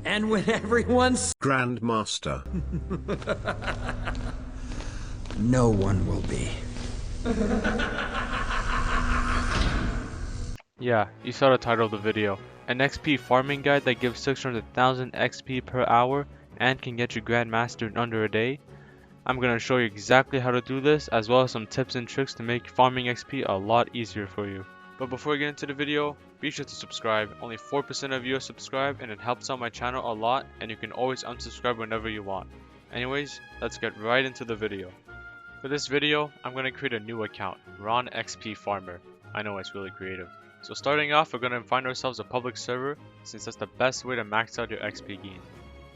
And when everyone's Grandmaster. no one will be. Yeah, you saw the title of the video. An XP farming guide that gives 600,000 XP per hour and can get you Grandmaster in under a day. I'm going to show you exactly how to do this, as well as some tips and tricks to make farming XP a lot easier for you. But before we get into the video, be sure to subscribe. Only 4% of you are subscribed, and it helps out my channel a lot, and you can always unsubscribe whenever you want. Anyways, let's get right into the video. For this video, I'm going to create a new account, Ron XP Farmer. I know it's really creative. So starting off, we're going to find ourselves a public server, since that's the best way to max out your XP gain.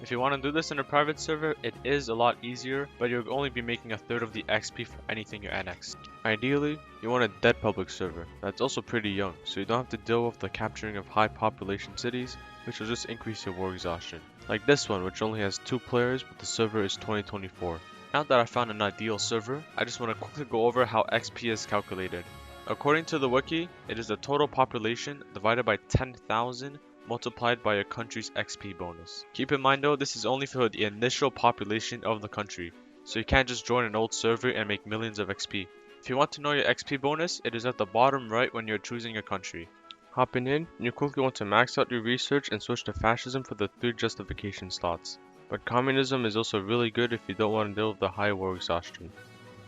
If you want to do this in a private server, it is a lot easier, but you'll only be making a third of the XP for anything you annex. Ideally, you want a dead public server that's also pretty young, so you don't have to deal with the capturing of high population cities, which will just increase your war exhaustion. Like this one, which only has 2 players, but the server is 2024. Now that I found an ideal server, I just want to quickly go over how XP is calculated. According to the wiki, it is the total population divided by 10,000 multiplied by a country's XP bonus. Keep in mind though, this is only for the initial population of the country, so you can't just join an old server and make millions of XP. If you want to know your XP bonus, it is at the bottom right when you're choosing your country. Hopping in, you quickly want to max out your research and switch to fascism for the 3 justification slots. But communism is also really good if you don't want to deal with the high war exhaustion.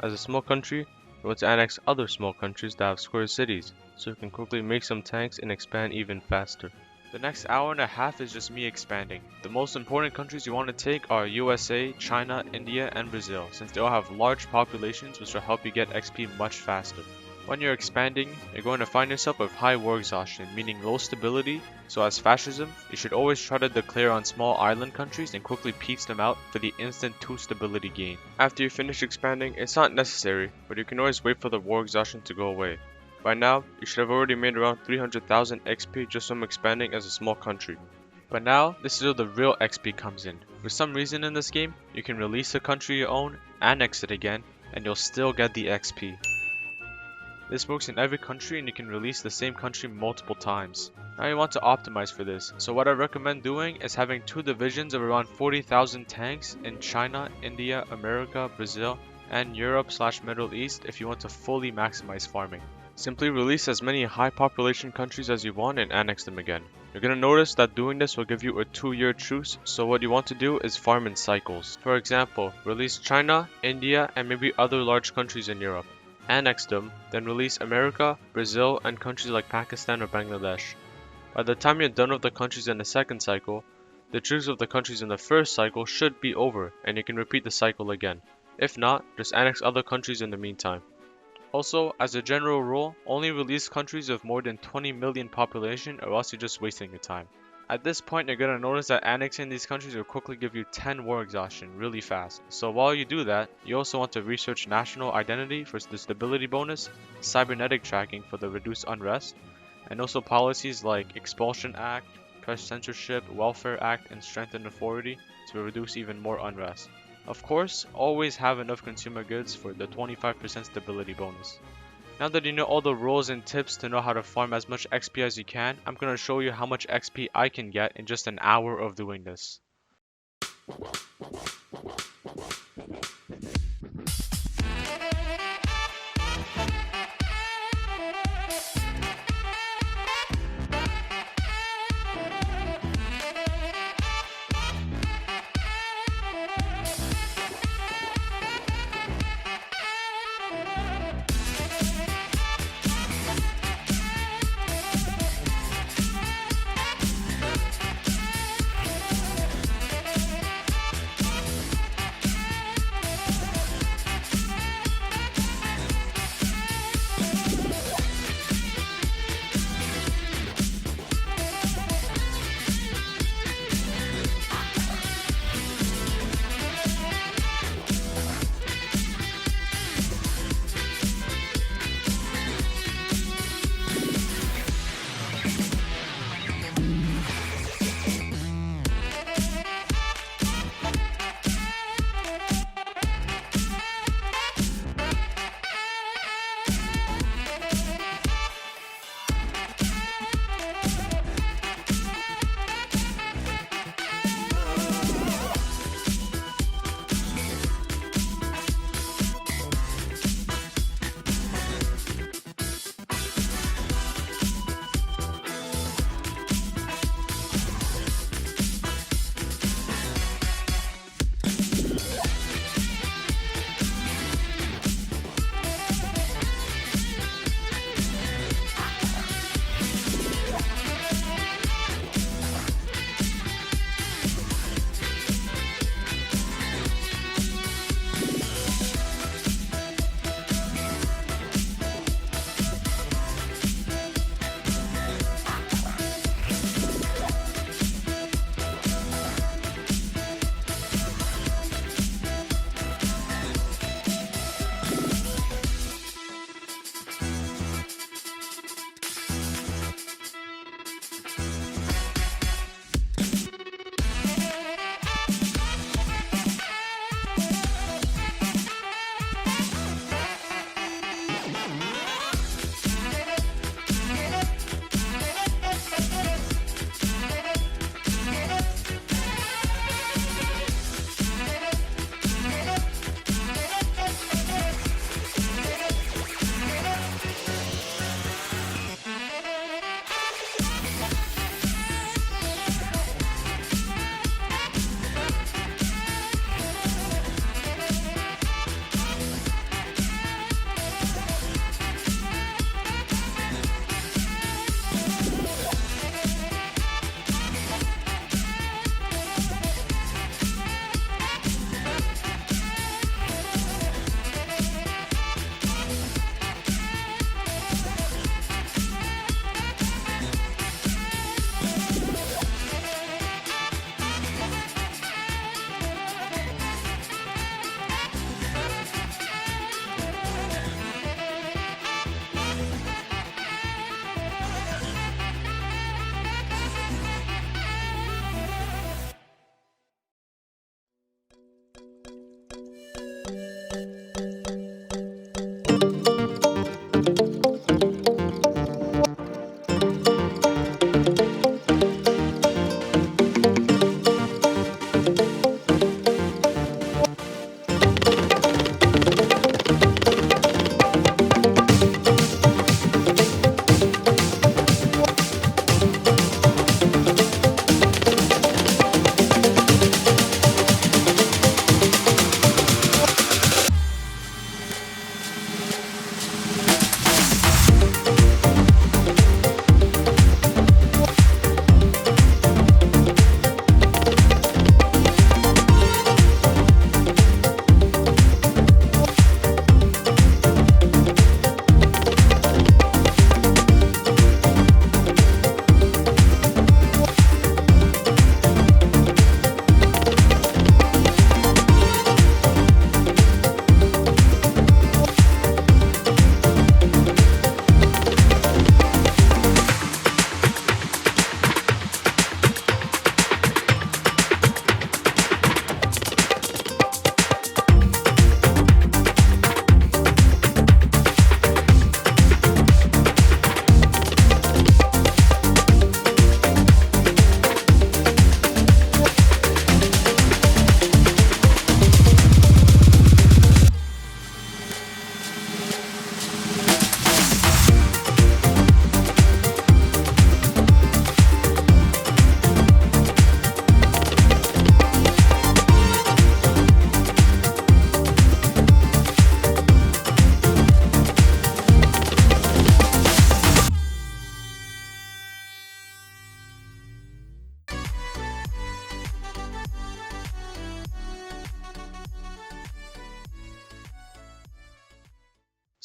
As a small country, you want to annex other small countries that have square cities, so you can quickly make some tanks and expand even faster. The next hour and a half is just me expanding. The most important countries you want to take are USA, China, India, and Brazil, since they all have large populations which will help you get XP much faster. When you're expanding, you're going to find yourself with high war exhaustion, meaning low stability, so as fascism, you should always try to declare on small island countries and quickly piece them out for the instant 2 stability gain. After you finish expanding, it's not necessary, but you can always wait for the war exhaustion to go away. By now, you should have already made around 300,000 XP just from expanding as a small country. But now, this is where the real XP comes in. For some reason in this game, you can release a country you own, annex it again, and you'll still get the XP. This works in every country, and you can release the same country multiple times. Now you want to optimize for this, so what I recommend doing is having 2 divisions of around 40,000 tanks in China, India, America, Brazil, and Europe/Middle East if you want to fully maximize farming. Simply release as many high population countries as you want and annex them again. You're going to notice that doing this will give you a 2-year truce, so what you want to do is farm in cycles. For example, release China, India, and maybe other large countries in Europe. Annex them, then release America, Brazil, and countries like Pakistan or Bangladesh. By the time you're done with the countries in the second cycle, the truce of the countries in the first cycle should be over, and you can repeat the cycle again. If not, just annex other countries in the meantime. Also, as a general rule, only release countries of more than 20 million population, or else you're just wasting your time. At this point, you're going to notice that annexing these countries will quickly give you 10 war exhaustion really fast. So while you do that, you also want to research national identity for the stability bonus, cybernetic tracking for the reduced unrest, and also policies like Expulsion Act, Press Censorship, Welfare Act, and Strengthened Authority to reduce even more unrest. Of course, always have enough consumer goods for the 25% stability bonus. Now that you know all the rules and tips to know how to farm as much XP as you can, I'm going to show you how much XP I can get in just an hour of doing this.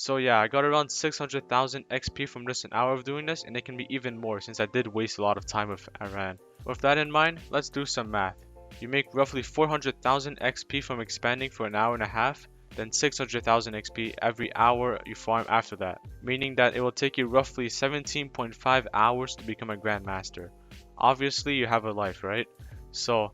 So yeah, I got around 600,000 XP from just an hour of doing this, and it can be even more since I did waste a lot of time with Iran. With that in mind, let's do some math. You make roughly 400,000 XP from expanding for an hour and a half, then 600,000 XP every hour you farm after that, meaning that it will take you roughly 17.5 hours to become a Grandmaster. Obviously you have a life, right? So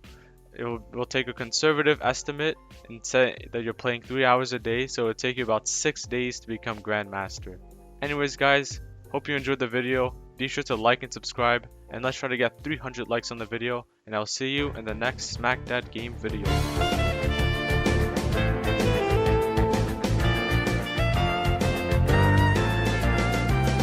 we'll take a conservative estimate and say that you're playing 3 hours a day, so it'll take you about 6 days to become Grandmaster. Anyways guys, hope you enjoyed the video. Be sure to like and subscribe, and let's try to get 300 likes on the video, and I'll see you in the next Smack That Game video.